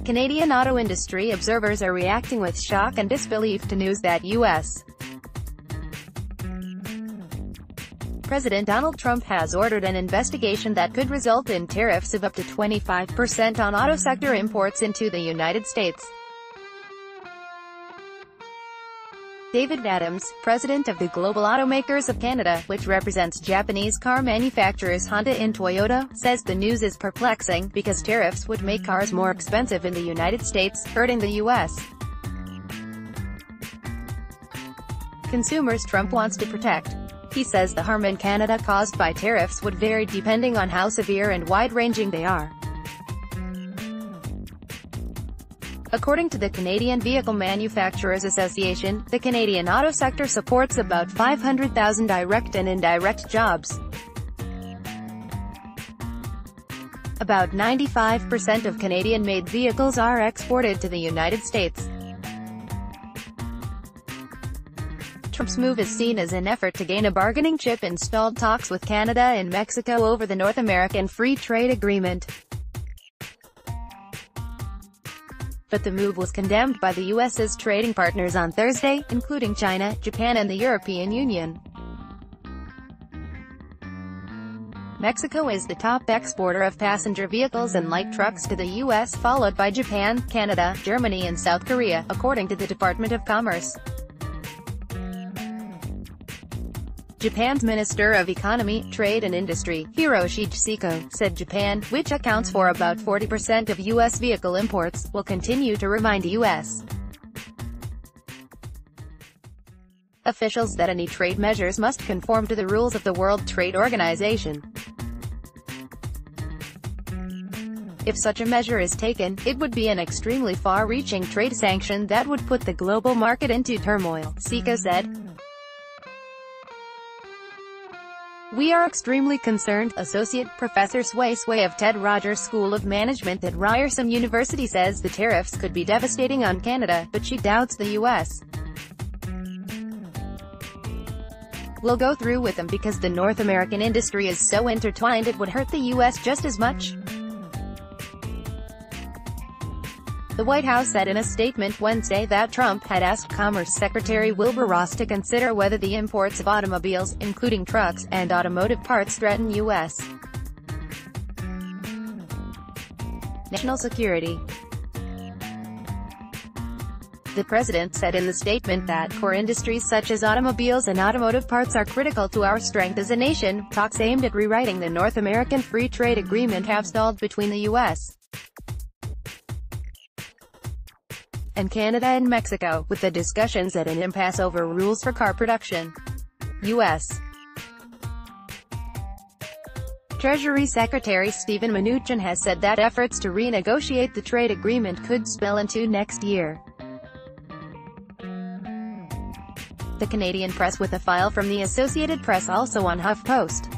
Canadian auto industry observers are reacting with shock and disbelief to news that U.S. President Donald Trump has ordered an investigation that could result in tariffs of up to 25% on auto sector imports into the United States. David Adams, president of the Global Automakers of Canada, which represents Japanese car manufacturers Honda and Toyota, says the news is perplexing, because tariffs would make cars more expensive in the United States, hurting the U.S. consumers Trump wants to protect. He says the harm in Canada caused by tariffs would vary depending on how severe and wide-ranging they are. According to the Canadian Vehicle Manufacturers Association, the Canadian auto sector supports about 500,000 direct and indirect jobs. About 95% of Canadian-made vehicles are exported to the United States. Trump's move is seen as an effort to gain a bargaining chip in stalled talks with Canada and Mexico over the North American Free Trade Agreement. But the move was condemned by the U.S.'s trading partners on Thursday, including China, Japan and the European Union. Mexico is the top exporter of passenger vehicles and light trucks to the U.S., followed by Japan, Canada, Germany and South Korea, according to the Department of Commerce. Japan's Minister of Economy, Trade and Industry, Hiroshi Chihiko, said Japan, which accounts for about 40% of U.S. vehicle imports, will continue to remind U.S. officials that any trade measures must conform to the rules of the World Trade Organization. If such a measure is taken, it would be an extremely far-reaching trade sanction that would put the global market into turmoil, Chihiko said. We are extremely concerned, Associate Professor Sway of Ted Rogers School of Management at Ryerson University says the tariffs could be devastating on Canada, but she doubts the U.S. will go through with them because the North American industry is so intertwined it would hurt the U.S. just as much. The White House said in a statement Wednesday that Trump had asked Commerce Secretary Wilbur Ross to consider whether the imports of automobiles, including trucks, and automotive parts threaten U.S. national security. The president said in the statement that core industries such as automobiles and automotive parts are critical to our strength as a nation. Talks aimed at rewriting the North American Free Trade Agreement have stalled between the U.S. and Canada and Mexico, with the discussions at an impasse over rules for car production. U.S. Treasury Secretary Steven Mnuchin has said that efforts to renegotiate the trade agreement could spill into next year. The Canadian press with a file from the Associated Press also on HuffPost.